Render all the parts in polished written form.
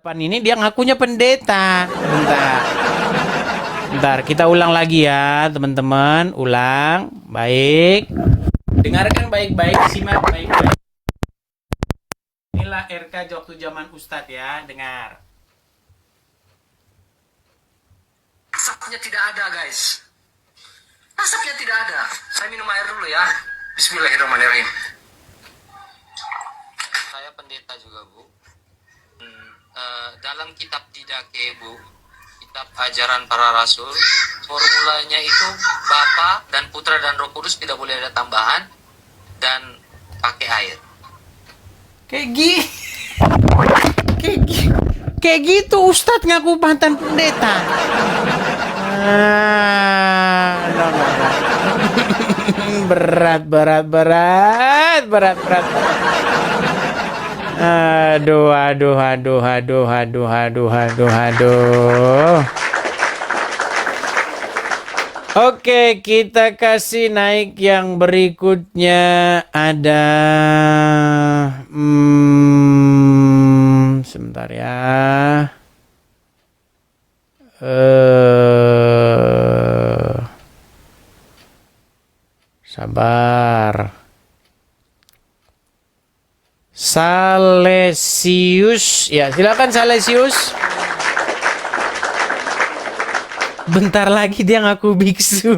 Pan ini dia ngakunya pendeta. Bentar, kita ulang lagi ya, teman-teman. Ulang, baik. Dengarkan baik-baik, simak baik-baik. Inilah RK waktu zaman Ustadz ya, dengar. Asapnya tidak ada, guys. Asapnya tidak ada. Saya minum air dulu ya. Bismillahirrahmanirrahim. Saya pendeta juga, Bu. Dalam kitab Didake, Bu, kitab ajaran para rasul, formulanya itu Bapa dan Putra dan Roh Kudus tidak boleh ada tambahan dan pakai air. Kayak gitu Ustadz ngaku mantan pendeta. Berat. Aduh. Oke, kita kasih naik yang berikutnya ada sebentar ya. Sabar. Salesius, ya silakan Salesius. Bentar lagi dia ngaku biksu.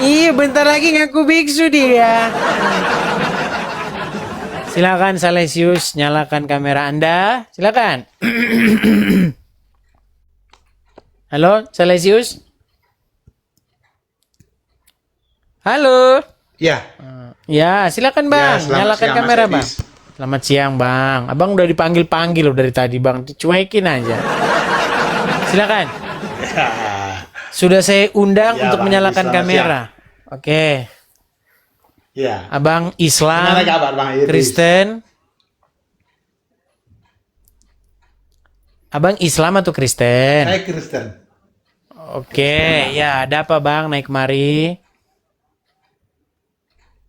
Iya, bentar lagi ngaku biksu dia. Silakan Salesius, nyalakan kamera Anda. Silakan. Halo, Salesius. Halo. Ya. Ya, silakan Bang. Ya, Nyalakan siang, kamera, Mas Bang. Edis. Selamat siang, Bang. Abang udah dipanggil-panggil loh dari tadi, Bang. Dicuekin aja. Silakan. Sudah saya undang Ya, untuk Bang, menyalakan selamat kamera. Oke. Ya. Abang Islam, Gimana kabar, Bang Idris? Kristen. Abang Islam atau Kristen? Saya Kristen. Oke, ya ada apa Bang naik kemari?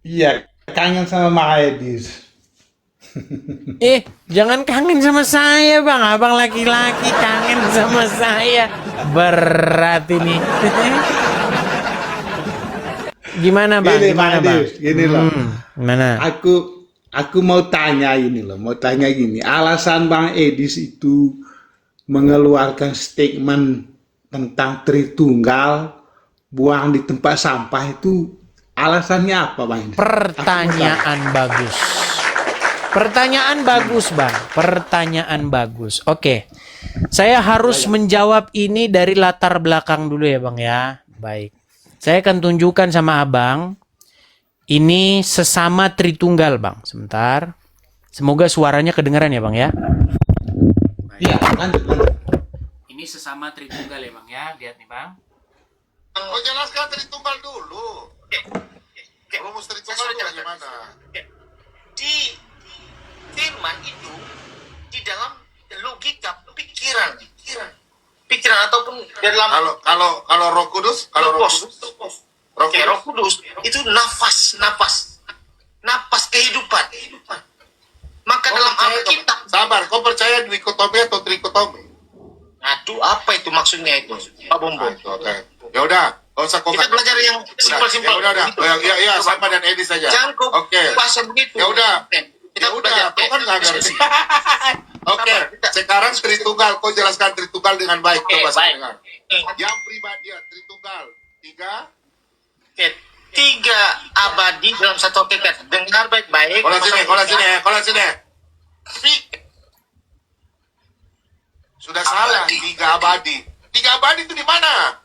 Iya, kangen sama Mak Edis. Jangan kangen sama saya Bang. Abang laki-laki kangen sama saya. Berat ini. Gimana Bang? Gini, Gimana Bang Bang? Edis, gini loh. Gimana? Aku mau tanya ini loh, mau tanya gini. Alasan Bang Edis itu mengeluarkan statement tentang Tritunggal buang di tempat sampah itu alasannya apa, Bang Edis? Pertanyaan bagus. Pertanyaan bagus, Bang. Pertanyaan bagus. Oke. Saya harus menjawab ini dari latar belakang dulu ya, Bang ya. Baik. Saya akan tunjukkan sama Abang. Ini sesama Tritunggal, Bang. Sebentar. Semoga suaranya kedengaran ya, Bang ya. Iya, lanjut. Ini sesama Tritunggal ya, Bang ya. Lihat nih, Bang. Kau jelaskan Tritunggal dulu. Rumus Tritunggal itu bagaimana? Di firman itu di dalam logika pikiran ataupun dalam Kalau Roh Kudus, Roh Kudus itu nafas kehidupan. Maka dalam Alkitab, sabar, kau percaya dikotomi atau trikotomi? aduh apa itu maksudnya itu, Pak Bombo? Oke. Ya udah, kau usah Kita belajar yang simpel-simpel. Ya udah. Gitu. Ya, sama dan Edi saja. Jangan kau Oke. bahasa begitu. Ya udah. Kita Ya udah, belajar. kau kan nggak ngerti. Oke, Sabar, kita- sekarang Tritunggal, kau jelaskan Tritunggal dengan baik. Oke, Coba saya baik. dengar. Yang pribadi ya, Tritunggal. 3. Tiga abadi dalam satu hakikat. Dengar baik-baik. Kau lihat sini. Sudah salah, 3 abadi. 3 abadi itu di mana?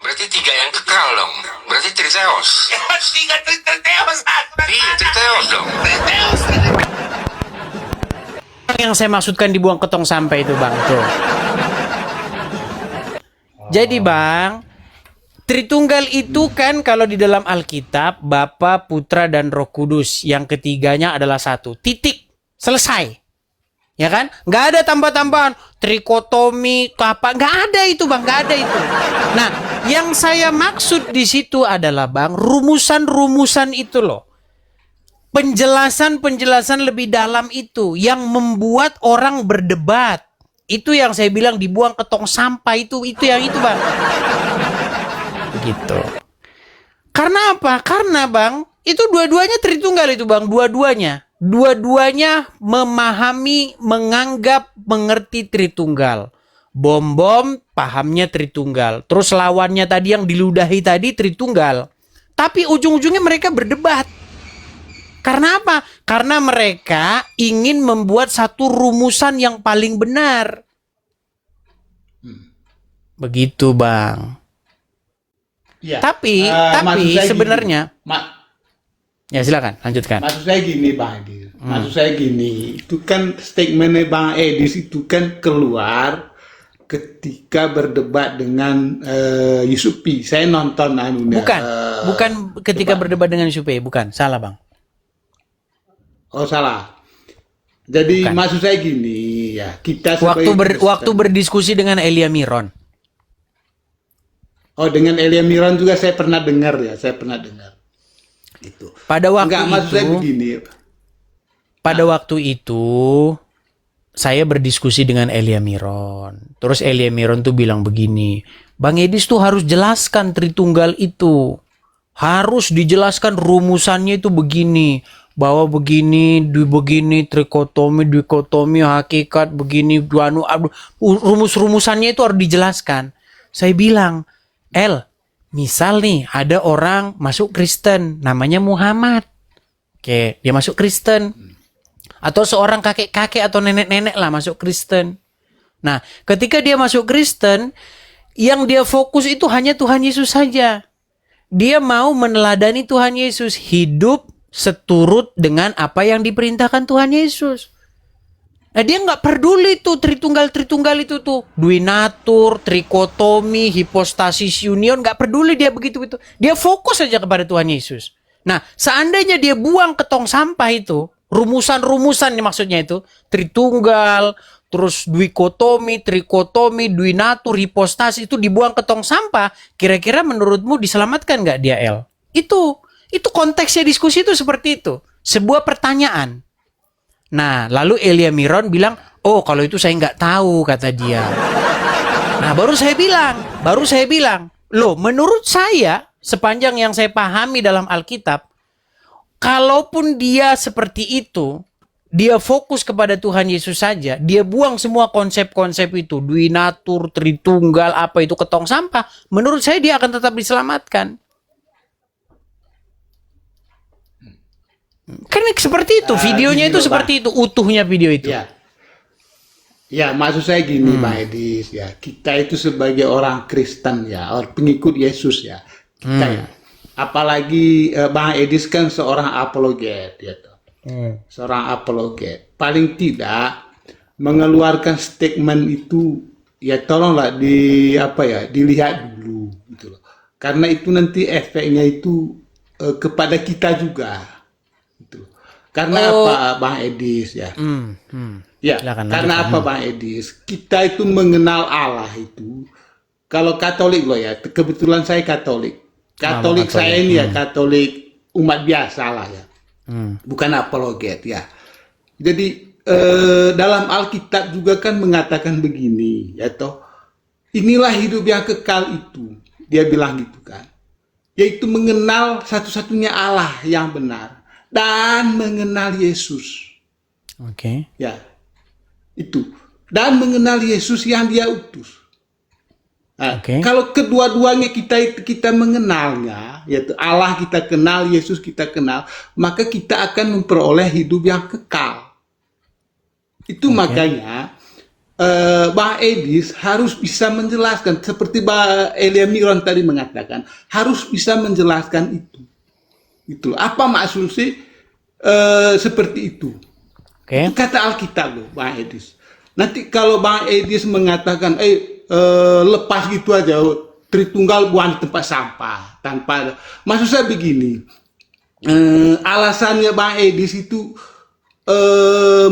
Berarti 3 yang kekal dong. Berarti Triteos. 3 Triteos. Iya, Triteos dong. Yang saya maksudkan dibuang ke tong sampah itu Bang tuh. Jadi Bang, Tritunggal itu kan kalau di dalam Alkitab Bapa, Putra dan Roh Kudus. Yang ketiganya adalah satu. Titik. Selesai. Ya kan? Nggak ada tambah-tambahan. Trikotomi, apa. Nggak ada itu Bang. Nggak ada itu. Nah, yang saya maksud di situ adalah Bang, rumusan-rumusan itu loh. penjelasan-penjelasan lebih dalam itu yang membuat orang berdebat. Itu yang saya bilang dibuang ke tong sampah itu yang itu, Bang. Begitu. Karena apa? Karena, Bang, itu dua-duanya Tritunggal itu, Bang, dua-duanya. Dua-duanya memahami, menganggap, mengerti Tritunggal. Bom-bom pahamnya Tritunggal. Terus lawannya tadi yang diludahi tadi Tritunggal. Tapi ujung-ujungnya mereka berdebat. Karena apa? Karena mereka ingin membuat satu rumusan yang paling benar. Begitu, Bang. Ya. Tapi Maksud saya sebenarnya gini. ya silakan lanjutkan. Maksud saya gini, Bang Edis. Maksud saya gini, itu kan statementnya Bang Edis itu kan keluar ketika berdebat dengan Yusufi. Saya nonton anunya. Bukan ketika berdebat dengan Yusufi, bukan. Salah, Bang. Oh, salah. Jadi Bukan. maksud saya gini, ya kita Waktu sebagai waktu Kristen- berdiskusi dengan Elia Miron. Oh, dengan Elia Miron juga saya pernah dengar ya, saya pernah dengar. Itu. Pada waktu Enggak, maksud saya begini. Pada waktu itu saya berdiskusi dengan Elia Miron. Terus Elia Miron tuh bilang begini, Bang Edis tuh harus jelaskan Tritunggal itu. Harus dijelaskan rumusannya itu begini. Bahwa begini, trikotomi, dikotomi, hakikat, begini, rumus-rumusannya itu harus dijelaskan. Saya bilang, misal nih ada orang masuk Kristen, namanya Muhammad. Oke, dia masuk Kristen. Atau seorang kakek-kakek atau nenek-nenek lah masuk Kristen. Nah, ketika dia masuk Kristen, yang dia fokus itu hanya Tuhan Yesus saja. Dia mau meneladani Tuhan Yesus, hidup seturut dengan apa yang diperintahkan Tuhan Yesus. Nah, dia nggak peduli tuh Tritunggal itu tuh. Duinatur, trikotomi, hipostasis union, nggak peduli dia begitu-begitu. Dia fokus saja kepada Tuhan Yesus. Nah, seandainya dia buang ke tong sampah itu, rumusan-rumusan maksudnya itu, Tritunggal, terus duikotomi, trikotomi, duinatur, hipostasis itu dibuang ke tong sampah, kira-kira menurutmu diselamatkan nggak dia, El? Itu konteksnya diskusi itu seperti itu. Sebuah pertanyaan. Nah, lalu Elia Miron bilang, oh kalau itu saya nggak tahu, kata dia. Nah, baru saya bilang, loh menurut saya, sepanjang yang saya pahami dalam Alkitab, kalaupun dia seperti itu, dia fokus kepada Tuhan Yesus saja, dia buang semua konsep-konsep itu, duinatur, Tritunggal, apa itu ke tong sampah, menurut saya dia akan tetap diselamatkan. Kan seperti itu, videonya itu seperti itu, utuhnya video itu. Ya. Ya, maksud saya gini, Bang Edis, ya. Kita itu sebagai orang Kristen ya, orang pengikut Yesus ya. Kita ya. Apalagi Bang Edis kan seorang apologet ya toh. Seorang apologet. Paling tidak mengeluarkan statement itu ya tolonglah dilihat dulu gitu loh. Karena itu nanti efeknya itu kepada kita juga. Karena apa, Bang Edis ya? Ya, Silakan, karena lanjutkan. apa, Bang Edis? Kita itu mengenal Allah itu. Kalau Katolik loh ya, kebetulan saya Katolik. Katolik saya ini ya Katolik umat biasa lah ya, bukan apologet ya. Jadi dalam Alkitab juga kan mengatakan begini, ya toh, inilah hidup yang kekal itu, dia bilang gitu kan, yaitu mengenal satu-satunya Allah yang benar dan mengenal Yesus. Oke. Ya, itu. Dan mengenal Yesus yang dia utus. Nah, kalau kedua-duanya kita mengenalnya, yaitu Allah kita kenal, Yesus kita kenal, maka kita akan memperoleh hidup yang kekal. Itu makanya Bang Edis harus bisa menjelaskan, seperti Bang Elia Miron tadi mengatakan, harus bisa menjelaskan itu. Itu apa maksud sih seperti itu? Itu kata Alkitab loh, Bang Edis. Nanti kalau Bang Edis mengatakan, lepas gitu aja, Tritunggal buang di tempat sampah tanpa, maksud saya begini, alasannya Bang Edis itu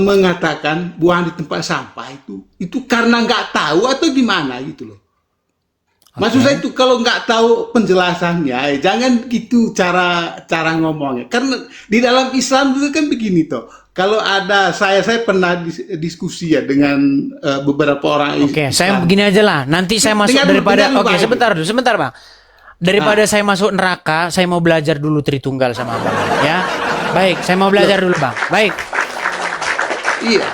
mengatakan buang di tempat sampah itu karena nggak tahu atau gimana gitu loh. Maksud saya itu kalau nggak tahu penjelasannya, jangan gitu cara ngomongnya. Karena di dalam Islam itu kan begini toh. Kalau ada saya pernah diskusi ya dengan beberapa orang Oke, Islam. saya begini aja lah. Nanti saya masuk Dengar dulu, daripada dengar dulu, oke, Bang. sebentar Bang. Daripada saya masuk neraka, saya mau belajar dulu Tritunggal sama Abang, ya. Baik, saya mau belajar dulu, Bang. Baik. Iya.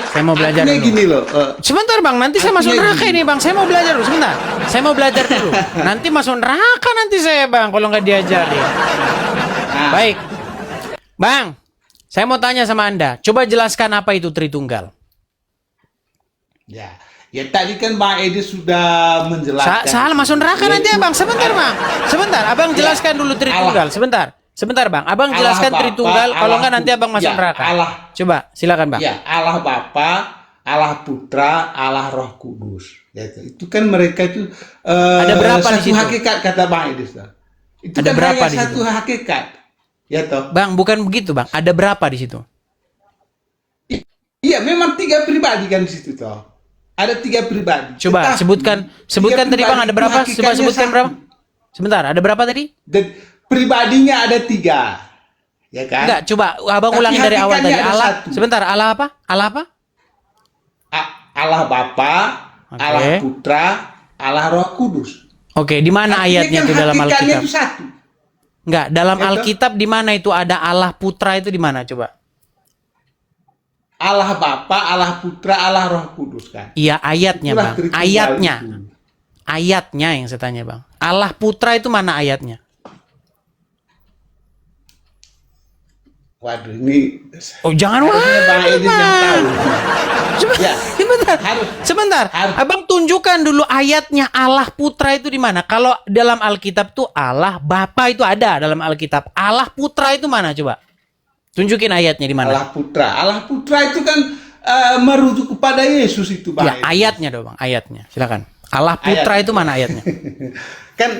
Saya mau belajar artinya dulu. gini loh. Sebentar Bang, nanti saya masuk Artinya neraka gini. ini Bang. Saya mau belajar dulu, sebentar. Saya mau belajar dulu. Nanti masuk neraka nanti saya Bang, kalau nggak diajarin. Nah, Baik. Bang, saya mau tanya sama Anda. Coba jelaskan apa itu Tritunggal. ya tadi kan Bang Edi sudah menjelaskan. Salah masuk neraka nanti ya Bang. Sebentar Bang. Sebentar, Abang jelaskan dulu Tritunggal. Sebentar Bang. Abang Allah jelaskan Bapa, Tritunggal. Kalau nggak Allah nanti Abang masuk ya, neraka. Allah. Coba, silakan Bang. Ya, Allah Bapa, Allah Putra, Allah Roh Kudus. Ya, itu kan mereka itu Ada berapa di satu situ? hakikat kata Bang Edi. Itu Ada kan berapa hanya di satu situ? hakikat. Ya toh. Bang, bukan begitu Bang. Ada berapa di situ? Iya, memang 3 pribadi kan di situ toh. Ada 3 pribadi. Coba Tetapi, sebutkan 3 tadi Bang, ada pribadi berapa? itu Coba hakikatnya sebutkan satu. berapa? Sebentar, ada berapa tadi? Dan pribadinya ada 3. Ya kan? Enggak, coba Abang Tapi ulangi dari awal tadi. hakikatnya ada Allah. satu. Sebentar, Allah apa? Allah apa? Allah Bapa, Oke. Allah Putra, Allah Roh Kudus. Oke, di mana Artinya ayatnya kan itu dalam hakikatnya Alkitab? itu satu. Enggak, dalam Ya, toh? Alkitab di mana itu ada Allah Putra itu di mana coba? Allah Bapa, Allah Putra, Allah Roh Kudus kan. Iya, ayatnya Itulah Bang. Tritunggal Ayatnya. itu. Ayatnya yang saya tanya Bang. Allah Putra itu mana ayatnya? Waduh, ini Oh, jangan harusnya Bang waduh, Edis yang Bang. tahu. Ya, Sebentar. harus. Sebentar. Harus. Abang tunjukkan dulu ayatnya Allah Putra itu di mana? Kalau dalam Alkitab tuh Allah Bapa itu ada dalam Alkitab. Allah Putra itu mana coba? Tunjukin ayatnya di mana? Allah Putra. Allah Putra itu kan merujuk kepada Yesus itu Bang Ya, Edis. ayatnya dong, Bang. Ayatnya. Silakan. Allah Putra Ayat. itu mana ayatnya? Kan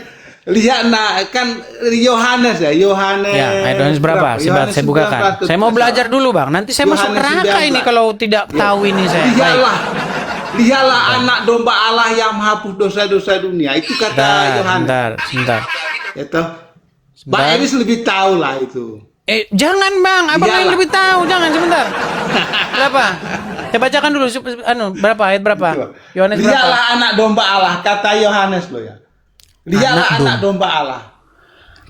lihat kan Yohanes ya, Yohanes. Ya, ayat Yohanes berapa? Sebentar, saya bukakan. Saya mau belajar dulu, Bang. Nanti saya masuk Yohanes neraka 19. ini kalau tidak tahu ini saya. Baik. Lihatlah anak domba Allah yang menghapus dosa-dosa dunia. Itu kata Yohanes. Sebentar. Ya toh. Bang Edis lebih tahu lah itu. Jangan Bang, Abang yang Iyalah. lebih tahu. Jangan sebentar. Berapa? Saya bacakan dulu berapa ayat berapa? Yohanes berapa? Lihatlah anak domba Allah, kata Yohanes loh ya. Lihatlah anak domba Allah.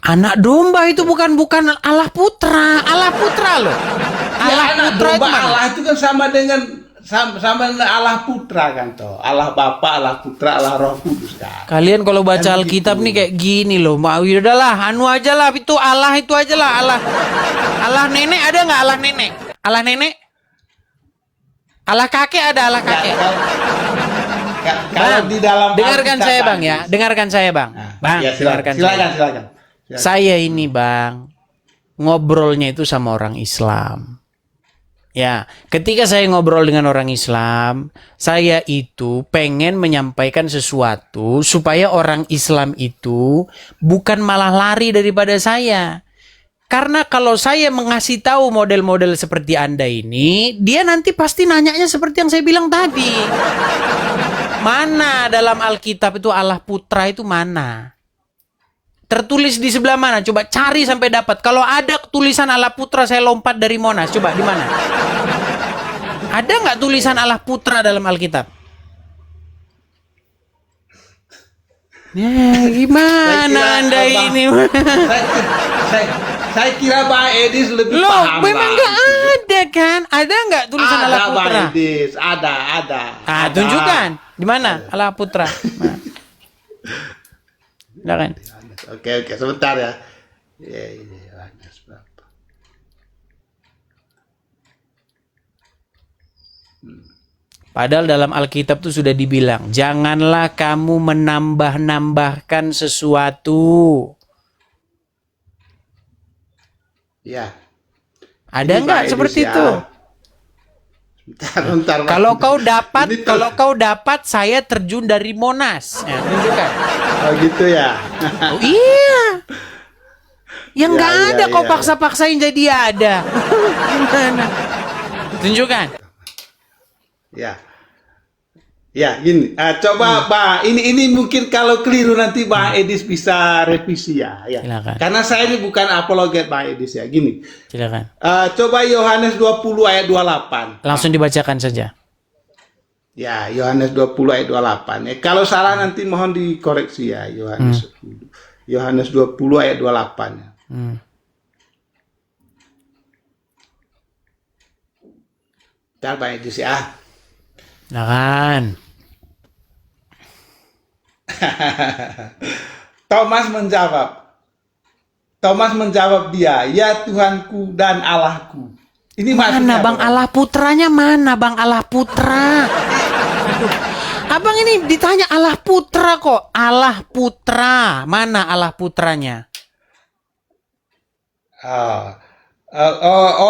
Anak domba itu bukan Allah Putra. Allah Putra loh. Ya, Allah anak Putra itu domba mana? Allah itu kan sama dengan Allah Putra kan toh. Allah Bapa, Allah Putra, Allah Roh Kudus kan. Kalian kalau baca Kan Alkitab begitu. nih kayak gini loh. Mau udahlah, anu aja lah itu Allah itu aja lah Allah. Allah nenek ada nggak Allah nenek? Allah nenek? Allah kakek ada Allah Ya, kakek. kalau Bang, di dalam dengarkan Alkitab, saya Bang ya. Dengarkan saya Bang. Nah, Bang, ya, dengarkan saya. silakan. Saya ini Bang ngobrolnya itu sama orang Islam. Ya, ketika saya ngobrol dengan orang Islam, saya itu pengen menyampaikan sesuatu supaya orang Islam itu bukan malah lari daripada saya. Karena kalau saya mengasih tahu model-model seperti Anda ini, dia nanti pasti nanyanya seperti yang saya bilang tadi. Mana dalam Alkitab itu Allah Putra itu mana? Tertulis di sebelah mana? Coba cari sampai dapat. Kalau ada tulisan Allah Putra, saya lompat dari Monas. Coba di mana? Ada nggak tulisan Allah Putra dalam Alkitab? Ya, gimana Anda Abang- ini? saya kira Bang Edis lebih Loh, paham. memang Bang. nggak ada kan? Ada nggak tulisan Allah Ada Bang Putra? Edis, ada. Ah, Ada. tunjukkan. Di mana Allah Putra? Nah. Silakan. Oke, sebentar ya. Ini Yohanes berapa? Padahal dalam Alkitab itu sudah dibilang, janganlah kamu menambah-nambahkan sesuatu. Ya. Ada Ini nggak Bang Edis seperti ya. itu? Bentar, Bang. Kalau kau dapat, Ini tuh. kalau kau dapat, saya terjun dari Monas. Ya, tunjukkan. Oh gitu ya. Oh, iya. Yang Ya, nggak ya, ada kau ya, paksa-paksain jadi ada. Gimana? Tunjukkan. Ya. Ya, gini. Coba Bang, ini mungkin kalau keliru nanti Bang Edis bisa revisi ya. Silakan. Karena saya ini bukan apologet Bang Edis ya. Gini. Silakan. Coba Yohanes 20 ayat 28. Langsung dibacakan saja. Ya, Yohanes 20 ayat 28. Kalau salah nanti mohon dikoreksi ya, Yohanes 10. Yohanes 20 ayat 28. Ya. Bentar Bang Edis ya. Silakan. Thomas menjawab dia, ya Tuhanku dan Allahku. Ini maksudnya Mana Bang apa? Allah putranya, mana Bang Allah putra? Aduh. Abang ini ditanya Allah putra kok. Allah putra. Mana Allah putranya?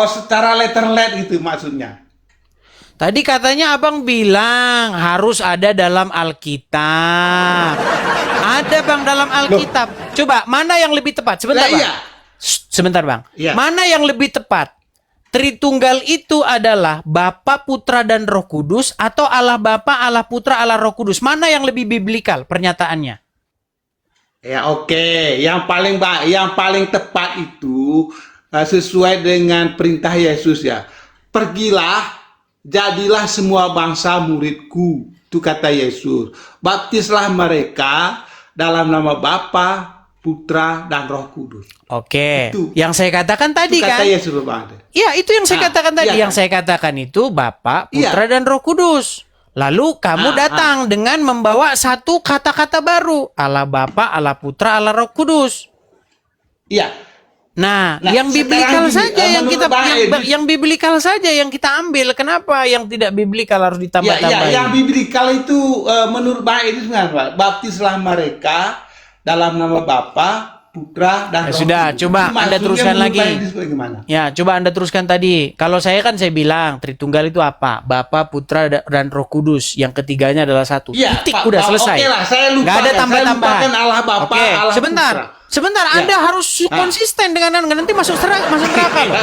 Secara letter-let gitu maksudnya. Tadi katanya abang bilang harus ada dalam Alkitab. Ada Bang dalam Alkitab. Coba mana yang lebih tepat? Sebentar Lah, Bang. iya. Sebentar Bang. Iya. Mana yang lebih tepat? Tritunggal itu adalah Bapa, Putra dan Roh Kudus atau Allah Bapa, Allah Putra, Allah Roh Kudus? Mana yang lebih biblikal pernyataannya? Ya oke, yang paling tepat itu sesuai dengan perintah Yesus ya. Pergilah, jadilah semua bangsa muridku. Itu kata Yesus. Baptislah mereka dalam nama Bapa, Putra dan Roh Kudus. Oke. Itu. Yang saya katakan tadi Itu kata kan? Yesus Bang. Iya, itu yang saya katakan tadi. iya Yang kan? saya katakan itu Bapa, Putra Iya. dan Roh Kudus. Lalu kamu datang dengan membawa satu kata-kata baru. Allah Bapa, Allah Putra, Allah Roh Kudus. Iya. Nah, Nah, yang biblikal sekarang gini, saja yang menurut kita Bang Edis- yang biblikal saja yang kita ambil. Kenapa yang tidak biblikal harus Ya, ditambah-tambahin? yang biblikal itu menurut Bang Edis mengapa? Baptislah mereka dalam nama Bapa, Putra dan Ya Roh sudah, Kudus. coba Itu Anda maksudnya teruskan menurut lagi. Bang Edis bagaimana? Ya, coba Anda teruskan tadi. Kalau saya kan saya bilang Tritunggal itu apa? Bapa, Putra dan Roh Kudus. Yang ketiganya adalah satu. Iya, Titik Pak, udah Pak, selesai. oke lah, saya lupakan. Nggak ada Saya tambah-tambahan. lupakan Allah Bapa, Oke, Allah sebentar. Putra. Sebentar, Ya. Anda harus konsisten dengan Anda. Nanti masuk neraka loh.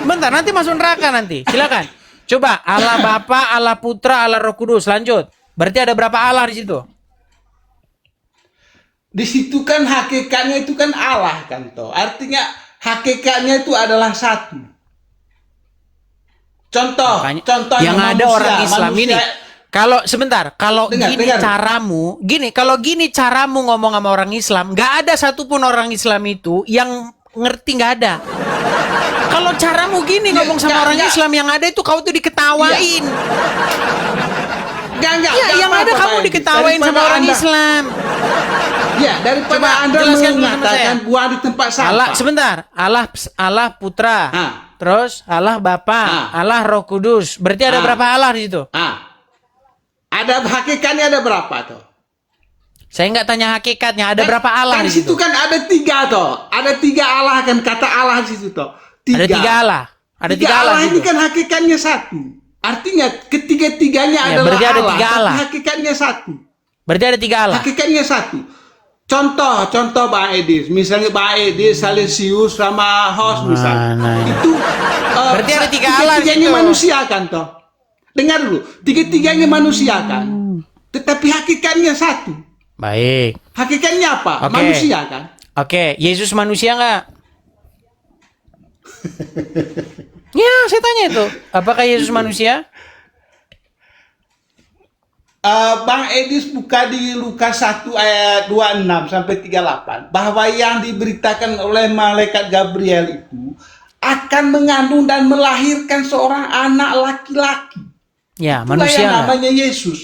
Bentar, nanti masuk neraka nanti. Silakan. Coba Allah Bapa, Allah Putra, Allah Roh Kudus. Lanjut. Berarti ada berapa Allah di situ? Di situ kan hakikatnya itu kan Allah kan toh. Artinya hakikatnya itu adalah satu. Contoh Makanya, yang ada manusia, orang Islam manusia- ini. Kalau sebentar, kalau Dengar, gini dengar. kalau gini caramu ngomong sama orang Islam, nggak ada satupun orang Islam itu yang ngerti, nggak ada. Kalau caramu gini ngomong sama orang nggak. Islam, yang ada itu kau tuh diketawain. Enggak, Ya, yang ada kamu diketawain sama orang Islam. Ya, daripada Coba Anda jelaskan dulu sama mengatakan saya. buang di tempat sampah. Allah, sebentar. Allah Putra. Terus Allah Bapa, Allah Roh Kudus. Berarti ada berapa Allah di situ? Ada hakikatnya ada berapa toh? Saya nggak tanya hakikatnya. Ada berapa Allah Kan di situ situ? kan ada 3 toh. Ada 3 Allah kan kata Allah di situ toh. Ada 3 Allah. Ada 3 Allah di ini situ. kan hakikatnya satu. Artinya ketiga-tiganya Ya, adalah berarti ada Allah, 3 Allah. tapi hakikatnya satu. Berarti ada 3 Allah. Hakikatnya satu. Contoh Bang Edis, misalnya Bang Edis, Salesius sama Host misalnya. Mana ini? Itu Berarti ada 3 Allah di tiga-tiganya situ. manusia kan toh. Dengar dulu, tiga-tiganya manusia kan. Tetapi hakikatnya satu. Baik. Hakikatnya apa? Oke. Manusia kan. Oke, Yesus manusia nggak? Ya, saya tanya itu. Apakah Yesus manusia? Bang Edis buka di Lukas 1 ayat 26 sampai 38 bahwa yang diberitakan oleh malaikat Gabriel itu akan mengandung dan melahirkan seorang anak laki-laki. Ya, Itulah manusia yang nggak? namanya Yesus.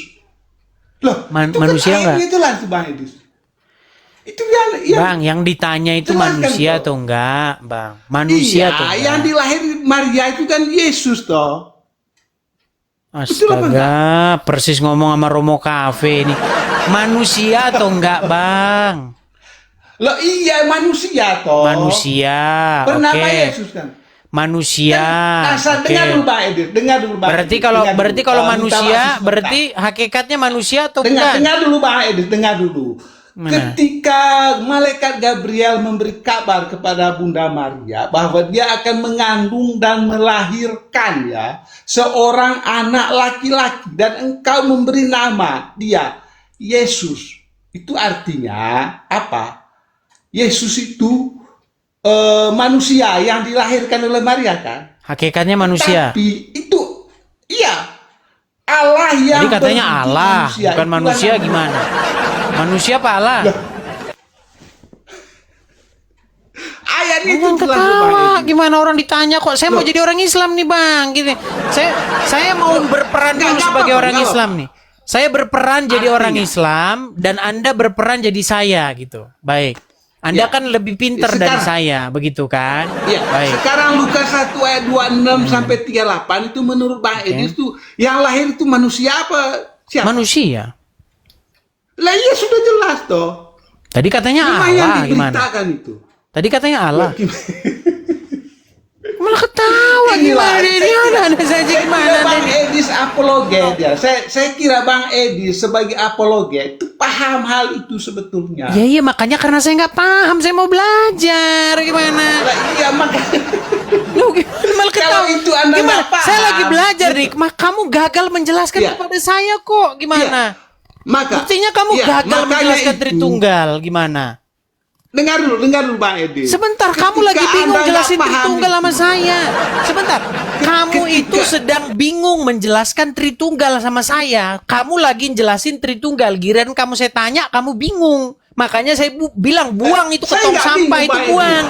Loh, itu manusia kan nggak? ayatnya itu langsung Bang Edis. Itu yang Bang, yang ditanya itu Jelaskan, manusia toh. atau enggak, Bang? Manusia iya, atau enggak? yang dilahirin Maria itu kan Yesus toh. Astaga, persis ngomong sama Romo Cafe ini. Manusia atau enggak, Bang? Loh iya manusia toh. Manusia, Bernama oke. Yesus kan. Manusia. Oke. Dengar dulu, Bang Edis, dengar dulu Bang Berarti Edis, kalau dengar dulu. kalau Minta manusia maaf sebentar. berarti hakikatnya manusia atau dengar bukan? dulu Bang Edis, dengar dulu. Mana? ketika malaikat Gabriel memberi kabar kepada Bunda Maria bahwa dia akan mengandung dan melahirkan ya seorang anak laki-laki dan engkau memberi nama dia Yesus. Itu artinya apa? Yesus itu manusia yang dilahirkan oleh Maria kan? Hakikatnya manusia. Tapi itu iya Allah yang Jadi katanya berbentuk Allah, bukan Itulah manusia namanya. gimana? Manusia apa Allah? Ayat itu Jangan jelas ketawa. Bang Edi. Gimana orang ditanya kok? Saya mau jadi orang Islam nih bang. Gitu. Saya mau berperan Nggak, dulu nggak sebagai apa-apa, orang nggak Islam nih. Saya berperan jadi Artinya. orang Islam dan Anda berperan jadi saya gitu. Baik. Anda Ya. kan lebih pintar dari Sekarang. saya, begitu kan? Ya, Baik. sekarang Lukas 1 ayat 26 sampai 38 itu menurut Bang Edis itu yang lahir itu manusia apa? Siapa? Manusia. Lah iya sudah jelas toh. Tadi katanya Memang yang Allah gimana? diberitakan itu. Tadi katanya Allah. Gimana? Malah ketawa gimana ini? Ada saja Saya gimana kira Bang ini? Edis apologet ya. Saya kira Bang Edis sebagai apologet itu paham hal itu sebetulnya. Ya iya makanya karena saya nggak paham, saya mau belajar gimana? Lah iya makanya. Lu gimana malah Kalau ketawa? itu Anda Gimana? nggak paham. Saya lagi belajar nih. Kamu gagal menjelaskan Iya. kepada saya kok. Gimana? Maka Buktinya kamu iya, gagal makanya menjelaskan itu- Tritunggal. Gimana? Dengar dulu Bang Edis. Sebentar, kamu Ketika lagi bingung Anda nggak jelasin paham Tritunggal sama itu. saya. Sebentar, kamu itu sedang bingung menjelaskan Tritunggal sama saya. Kamu lagi jelasin Tritunggal, giliran kamu saya tanya, kamu bingung. Makanya saya bilang buang itu Saya ketong nggak sampah bingung, itu Pak Edi. buang.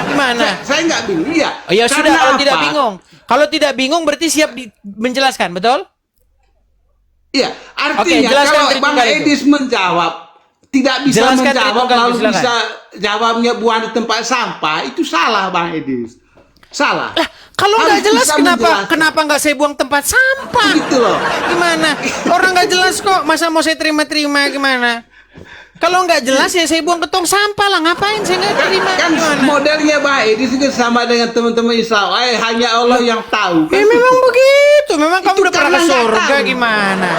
Gimana? Saya nggak bingung, iya. Oh, ya sudah, Karena kalau tidak apa? bingung. Kalau tidak bingung berarti siap menjelaskan, betul? Iya, artinya Oke, jelaskan kalau Bang Tritunggal itu. Edis menjawab tidak bisa Jelaskan menjawab Tritunggal itu, lalu silakan. bisa jawabnya buang di tempat sampah itu salah Bang Edis. Salah. Lah, kalau Harus nggak jelas bisa kenapa menjelaskan. nggak saya buang tempat sampah? Gitu loh. Gimana? Orang nggak jelas kok, masa mau saya terima gimana? Kalau nggak jelas ya saya buang ke tong sampah lah. Ngapain saya nggak terima? Kan Gimana? modelnya Bang Edis juga sama dengan teman-teman Islam. Hanya Allah yang tahu. Ya Kan memang begitu. Memang kamu Itu udah pernah karena ke nggak surga tahu. gimana?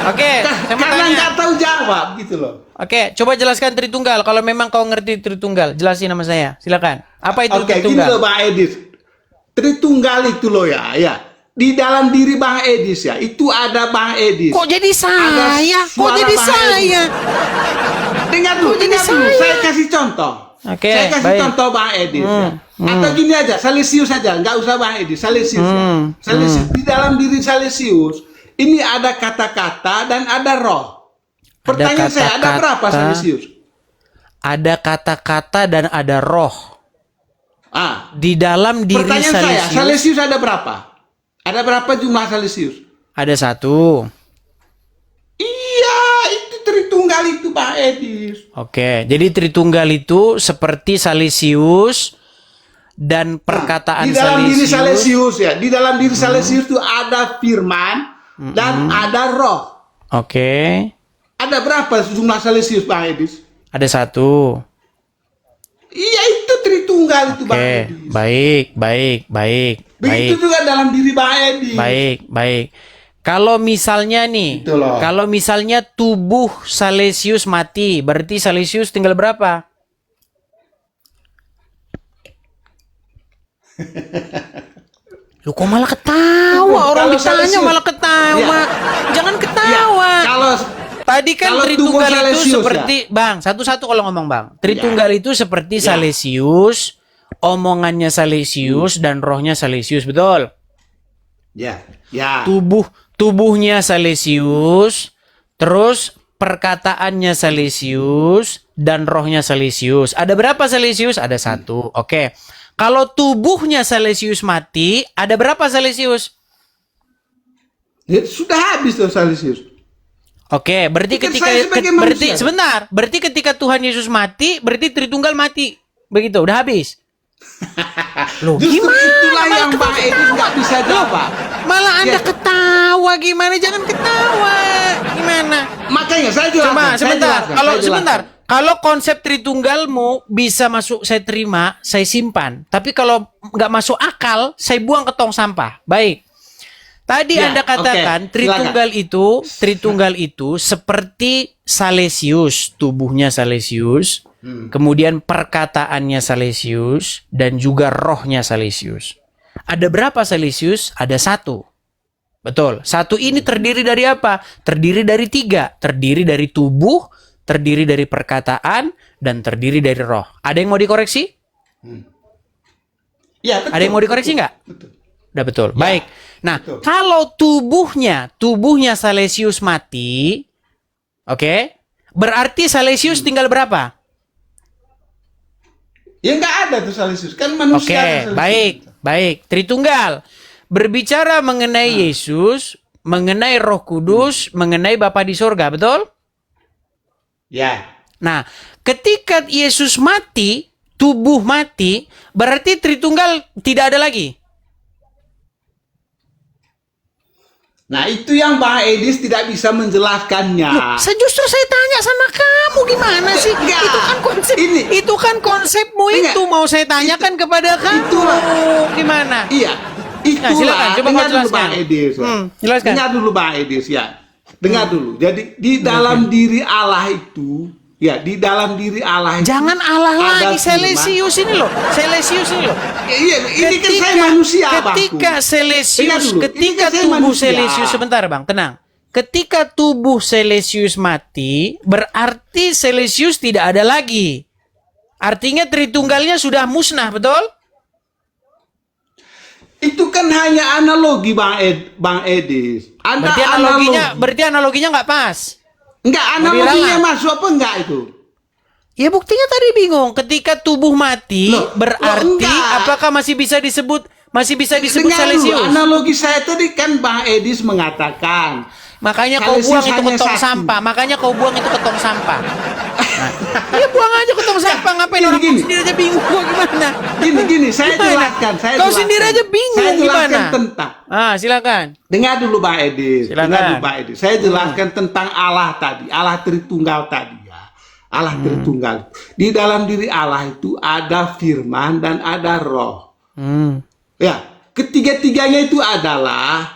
Oke, saya mau karena tanya. nggak tahu jawab gitu loh. Oke, coba jelaskan Tritunggal. Kalau memang kau ngerti Tritunggal, jelasin sama saya. Silakan. Apa itu Oke, gini Tritunggal? loh Bang Edis. Tritunggal itu loh ya. Di dalam diri Bang Edis ya, itu ada Bang Edis. Kok jadi saya? Kok suara jadi Bang saya? Dengar dulu, jadi dengar dulu. saya? Saya kasih contoh. Oke, Saya kasih baik. contoh Bang Edis. Ya. Atau gini aja, Salesius saja, nggak usah Bang Edis, Salesius. Ya. Salesius. Di dalam diri Salesius, ini ada kata-kata dan ada roh. Pertanyaan saya, ada berapa kata-kata. Salesius? Ada kata-kata dan ada roh. Di dalam diri Pertanyaan saya, Salesius Salesius ada berapa? Ada berapa jumlah Salesius? ada satu. Iya, itu Tritunggal itu Pak Edis. Oke, jadi Tritunggal itu seperti Salesius dan perkataan Di dalam diri Salesius. Salesius ya, di dalam diri Salesius itu ada firman dan ada roh. Oke, Ada berapa jumlah Salesius Pak Edis? ada satu. Iya itu Tritunggal itu Pak Oke, Edis. baik. Begitu juga dalam diri Pak Edis. Baik. Kalau misalnya nih, Gitu loh. kalau misalnya tubuh Salesius mati, berarti Salesius tinggal berapa? Lu kok malah ketawa? Orang Kalau ditanya Salesius- malah ketawa. Iya. Jangan Iya, ketawa. kalau Tadi kan kalau Tritunggal tubuh itu Salesius, seperti Bang, satu-satu kalau ngomong Bang. Tritunggal itu seperti Ya. Salesius, omongannya Salesius dan rohnya Salesius, betul? ya. Tubuhnya Salesius, terus perkataannya Salesius dan rohnya Salesius. Ada berapa Salesius? Ada satu. Oke. Kalau tubuhnya Salesius mati, ada berapa Salesius? Ya, sudah habis tuh Salesius. Oke, berarti Kan ketika saya sebagai berarti manusia. sebentar, berarti ketika Tuhan Yesus mati, berarti Tritunggal mati. Begitu, udah habis. Loh, Justru gimana? itulah Malah yang Bang Edis nggak bisa jawab. Malah Anda Ya. ketawa gimana? Jangan ketawa. Gimana? Makanya saya jelaskan. Coba saya sebentar. jelaskan, Kalau saya sebentar, jelaskan. kalau konsep Tritunggalmu bisa masuk, saya terima, saya simpan. Tapi kalau nggak masuk akal, saya buang ke tong sampah. Baik. Tadi Ya, Anda katakan oke, silakan. Tritunggal itu seperti Salesius, tubuhnya Salesius, kemudian perkataannya Salesius, dan juga rohnya Salesius. Ada berapa Salesius? Ada satu. Betul. Satu ini terdiri dari apa? Terdiri dari tiga. Terdiri dari tubuh, terdiri dari perkataan, dan terdiri dari roh. Ada yang mau dikoreksi? Ya, betul, Ada yang mau dikoreksi nggak? Betul. Udah betul. Baik. Nah, betul. kalau tubuhnya Salesius mati, oke, berarti Salesius tinggal berapa? Ya nggak ada tuh Salesius, kan Oke, manusia. ada Salesius. baik. Tritunggal. Berbicara mengenai Yesus, mengenai Roh Kudus, mengenai Bapa di sorga, betul? Ya. Nah, ketika Yesus mati, tubuh mati, berarti Tritunggal tidak ada lagi. Nah, itu yang Bang Edis tidak bisa menjelaskannya. Justru saya tanya sama kamu gimana sih? Enggak. Itu kan konsepmu Enggak. itu mau saya tanyakan kepada kamu. Itulah. Gimana? Iya, itulah. silakan, coba Dengar kau dulu jelaskan. Bang Edis. Ya. Jelaskan. Dengar dulu Bang Edis ya. Dengar dulu. Jadi di dalam diri Allah itu, ya di dalam diri Allah itu. Jangan Allah ada lagi firman. Salesius ini loh. Iya, ini kan saya manusia, ketika Bangku. Salesius, Dengar dulu, ketika ini kan saya tubuh manusia. Salesius, sebentar Bang, tenang. Ketika tubuh Salesius mati, berarti Salesius tidak ada lagi. Artinya Tritunggalnya sudah musnah, betul? Itu kan hanya analogi Bang Edis. Ada Berarti analoginya nggak pas. Enggak, analoginya Diralat. masuk apa enggak itu? Ya buktinya tadi bingung. Ketika tubuh mati, Loh, berarti enggak. apakah masih bisa disebut Dengar dulu, Salesius? analogi saya tadi kan Bang Edis mengatakan Makanya kau Salesius buang itu ke hanya tong satu. sampah. Makanya kau buang itu ke tong sampah. Nah, ya buang aja ke tong sampah. Ngapain orang gini. kau sendiri aja bingung gua gimana? Gini, saya Gimana? jelaskan. Kau sendiri aja bingung saya jelaskan gimana? tentang. Silakan. Dengar dulu Bang Edis. Silakan. Dengar dulu Bang Edis. Saya jelaskan tentang Allah tadi, Allah Tritunggal tadi ya. Allah Tritunggal. Di dalam diri Allah itu ada firman dan ada roh. Ya, ketiga-tiganya itu adalah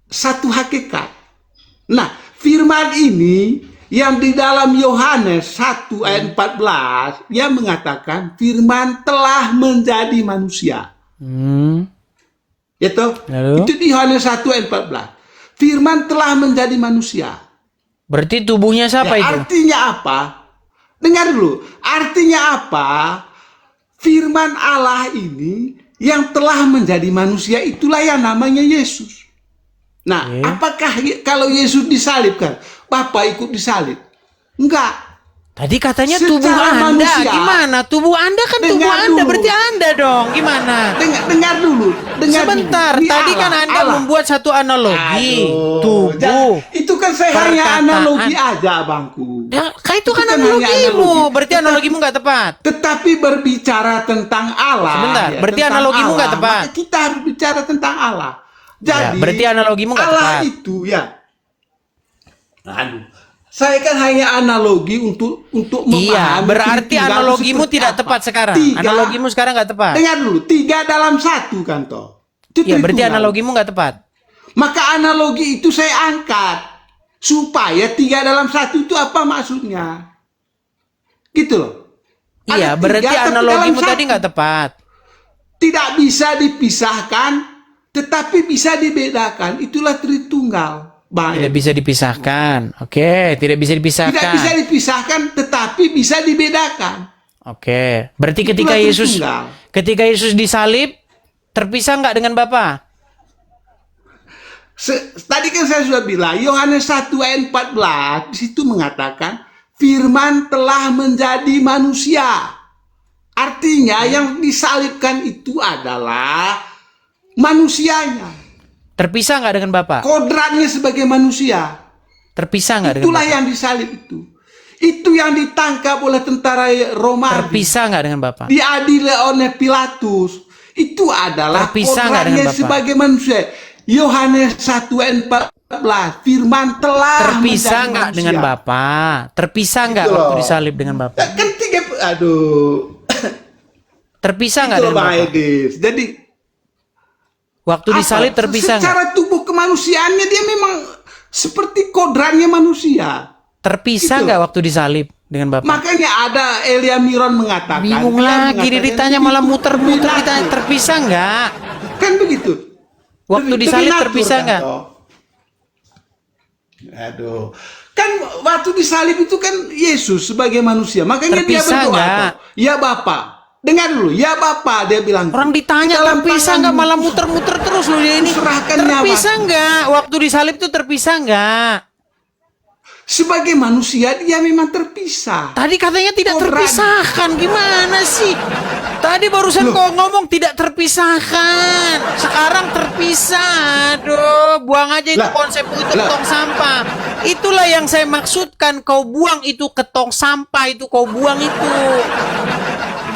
satu hakikat. Nah, firman ini yang di dalam Yohanes 1 ayat 14 yang mengatakan firman telah menjadi manusia. Itu Lalu? itu di Yohanes 1 ayat 14. Firman telah menjadi manusia. Berarti tubuhnya siapa Ya, itu? artinya apa? Dengar dulu. Artinya apa? Firman Allah ini yang telah menjadi manusia itulah yang namanya Yesus. Nah, apakah kalau Yesus disalibkan, Bapak ikut disalib? Enggak. Tadi katanya Secara tubuh Anda. manusia. Gimana? Tubuh Anda kan tubuh Dengar Anda. dulu. Berarti Anda dong. Gimana? Dengar dulu. Dengar Sebentar, dulu. Ini tadi kan Allah, Anda Allah. membuat satu analogi. Aduh, Tubuh. itu kan saya hanya perkataan. analogi aja, Bangku. Ya, itu kan kan hanya analogimu. analogi. Berarti analogimu nggak tepat. Tetapi berbicara tentang Allah. Sebentar, berarti tentang analogimu nggak Allah, tepat. maka kita harus bicara tentang Allah. Jadi, berarti analogimu nggak Allah tepat. itu ya. Aduh, saya kan hanya analogi untuk memahami. Iya, berarti Tritunggal analogimu seperti tidak apa. tepat sekarang. Tiga, Analogimu sekarang nggak tepat. Dengar dulu, 3 dalam 1 kan toh. Itu Ya, berarti Tritunggal. analogimu nggak tepat. Maka analogi itu saya angkat supaya 3 dalam 1 itu apa maksudnya? Gitu loh. Iya, Ada berarti 3 tapi analogimu dalam tadi 1. nggak tepat. Tidak bisa dipisahkan, tetapi bisa dibedakan. Itulah Tritunggal. Bang. Tidak bisa dipisahkan. Oke, tidak bisa dipisahkan. Tidak bisa dipisahkan, tetapi bisa dibedakan. Oke, berarti Itulah Tritunggal. ketika Yesus disalib, terpisah nggak dengan Bapa? Tadi kan saya sudah bilang, Yohanes 1 ayat 14, di situ mengatakan, firman telah menjadi manusia. Artinya yang disalibkan itu adalah manusianya. Terpisah nggak dengan Bapa? Kodratnya sebagai manusia. Terpisah nggak dengan Itulah Bapa? yang disalib itu. Itu yang ditangkap oleh tentara Romawi. Terpisah nggak dengan Bapa? Diadili oleh Pilatus. Itu adalah Terpisah nggak dengan kodratnya Bapa? sebagai manusia. Yohanes 1 ayat 14. Firman telah Terpisah menjadi nggak manusia. dengan Bapa? Terpisah nggak Gitu waktu loh. disalib dengan Bapa? Kan 3, aduh. Terpisah nggak Itu dengan Bang Bapa? Edis. Jadi Waktu disalib terpisah nggak? secara tubuh kemanusiaan kemanusiaannya dia memang seperti kodratnya manusia. Terpisah Gitu. nggak waktu disalib dengan Bapak? Makanya ada Elia Miron mengatakan. Bingung dia lagi, mengatakan ditanya itu malah muter-muter, binatur. ditanya terpisah nggak? Kan begitu. Waktu Lebih disalib natur, terpisah kan, nggak? toh? Aduh. Kan waktu disalib itu kan Yesus sebagai manusia. Makanya dia Terpisah berdoa. nggak? Toh. Ya Bapa. Dengar dulu. Ya Bapa, dia bilang. Orang ditanya "Dalam terpisah tanganmu nggak, malah muter-muter terus loh dia ini. kuserahkan Terpisah nyawaku." nggak? Waktu disalib tuh terpisah nggak? Sebagai manusia dia memang terpisah. Tadi katanya tidak Kodrat. terpisahkan, gimana sih? Tadi barusan kau ngomong tidak terpisahkan, sekarang terpisah. Aduh, buang aja itu Lah, konsep itu ke lah. tong sampah. Itulah yang saya maksudkan, kau buang itu ke tong sampah, itu kau buang itu.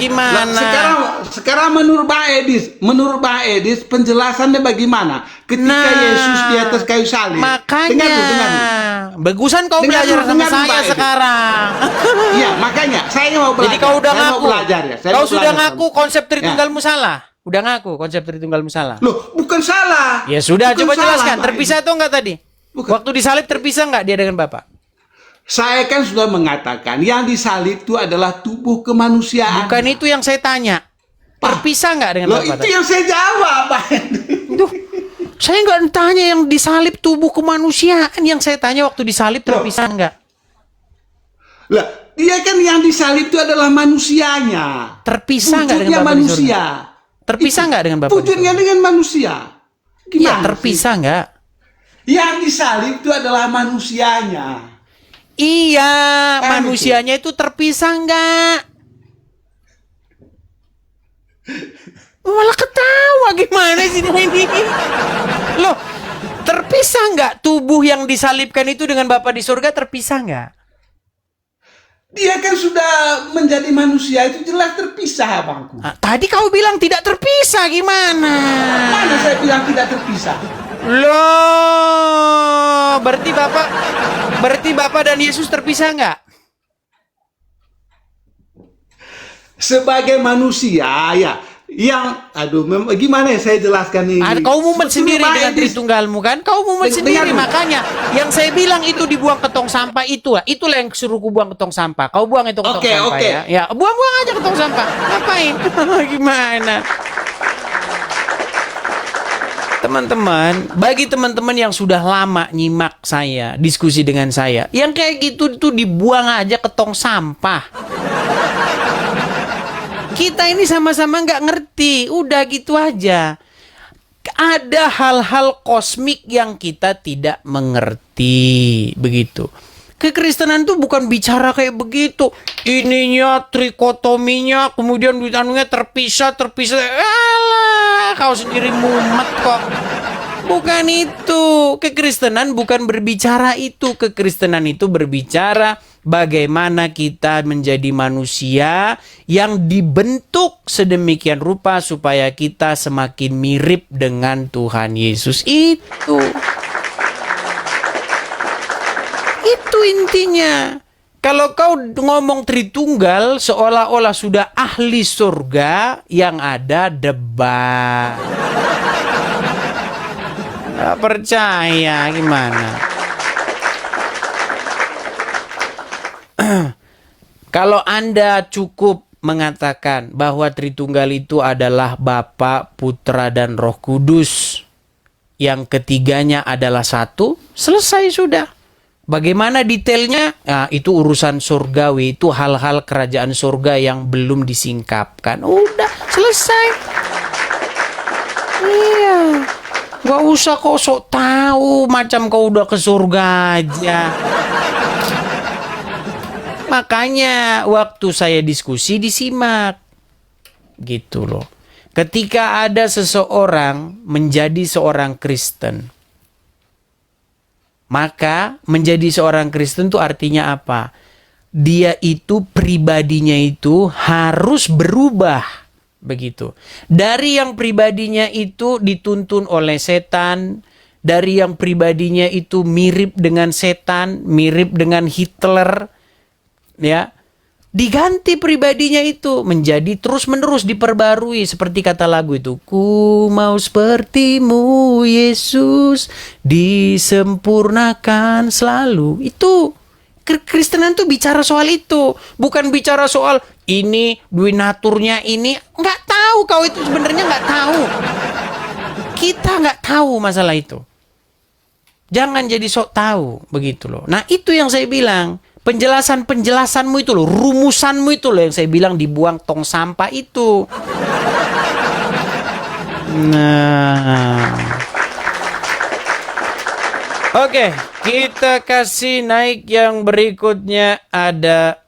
Gimana? Nah, sekarang menurut Bang Edis penjelasannya bagaimana ketika Yesus di atas kayu salib? Makanya, Dengar dulu. bagusan kau Dengar belajar dulu, sama dengar dulu, saya Pak Edi. sekarang. Iya, makanya saya mau belajar. Jadi kau udah Saya mau ngaku, belajar ya. Saya kau mau sudah belajar. ngaku konsep Tritunggalmu salah. Udah ngaku konsep Tritunggalmu salah. Loh, bukan salah. Ya sudah, Bukan coba salah, jelaskan. Pak Terpisah Edi. atau enggak tadi? Bukan. Waktu disalib terpisah enggak dia dengan Bapak? Saya kan sudah mengatakan yang disalib itu adalah tubuh kemanusiaan. Bukan itu yang saya tanya. Terpisah enggak dengan Loh, Bapak? itu yang saya jawab, Pak Edi. Duh, saya enggak tanya yang disalib tubuh kemanusiaan. Yang saya tanya waktu disalib terpisah enggak? Lah, dia kan yang disalib itu adalah manusianya. Terpisah enggak dengan Wujudnya Bapak di surga? manusia. Terpisah enggak dengan Bapak di Wujudnya surga? dengan manusia. Iya, Gimana sih? terpisah enggak? Yang disalib itu adalah manusianya. Iya, Kan manusianya itu terpisah enggak? Malah ketawa gimana sih ini? Loh, terpisah enggak tubuh yang disalibkan itu dengan Bapa di surga terpisah enggak? Dia kan sudah menjadi manusia itu jelas terpisah, abangku. Ah, tadi kau bilang tidak terpisah gimana? Mana saya bilang tidak terpisah? Loh, berarti Bapak dan Yesus terpisah enggak? Sebagai manusia ya, yang gimana ya saya jelaskan ini? Ada kau mumet Sebetulnya sendiri Pak dengan Edis, Tritunggalmu kan? Kau mumet Dengar sendiri dulu. makanya yang saya bilang itu dibuang ke tong sampah itulah yang suruh ku buang ke tong sampah. Kau buang itu ke tong Oke, sampah oke. ya. Ya, buang-buang aja ke tong sampah. Ngapain? Gimana? Teman-teman, bagi teman-teman yang sudah lama nyimak saya, diskusi dengan saya, yang kayak gitu itu dibuang aja ke tong sampah. Kita ini sama-sama nggak ngerti, udah gitu aja. Ada hal-hal kosmik yang kita tidak mengerti, begitu. Kekristenan tuh bukan bicara kayak begitu. Ininya, trikotominya, kemudian anunya terpisah. Alah, kau sendiri mumet kok. Bukan itu. Kekristenan bukan berbicara itu. Kekristenan itu berbicara bagaimana kita menjadi manusia yang dibentuk sedemikian rupa supaya kita semakin mirip dengan Tuhan Yesus. Itu intinya. Kalau kau ngomong Tritunggal seolah-olah sudah ahli surga, yang ada debat. Gak percaya gimana? Kalau Anda cukup mengatakan bahwa Tritunggal itu adalah Bapa, Putra, dan Roh Kudus, yang ketiganya adalah satu, selesai sudah. Bagaimana detailnya? Nah, itu urusan surgawi, itu hal-hal kerajaan surga yang belum disingkapkan. Udah, selesai. Iya. Gak usah kok sok tahu macam kau udah ke surga aja. Makanya waktu saya diskusi disimak. Gitu loh. Ketika ada seseorang menjadi seorang Kristen, maka menjadi seorang Kristen itu artinya apa? Dia itu pribadinya itu harus berubah. Begitu. Dari yang pribadinya itu dituntun oleh setan, dari yang pribadinya itu mirip dengan setan, mirip dengan Hitler, ya. diganti pribadinya itu menjadi terus-menerus diperbarui seperti kata lagu itu. Ku mau sepertimu Yesus, disempurnakan selalu. Itu Kristenan tuh bicara soal itu, bukan bicara soal ini duit naturnya ini. Nggak tahu kau itu sebenarnya nggak tahu. Kita nggak tahu masalah itu. Jangan jadi sok tahu begitu loh. Nah itu yang saya bilang. Penjelasanmu itu loh, rumusanmu itu loh yang saya bilang dibuang tong sampah itu. Nah. Oke, kita kasih naik yang berikutnya ada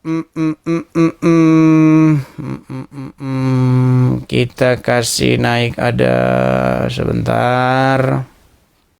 kita kasih naik ada sebentar.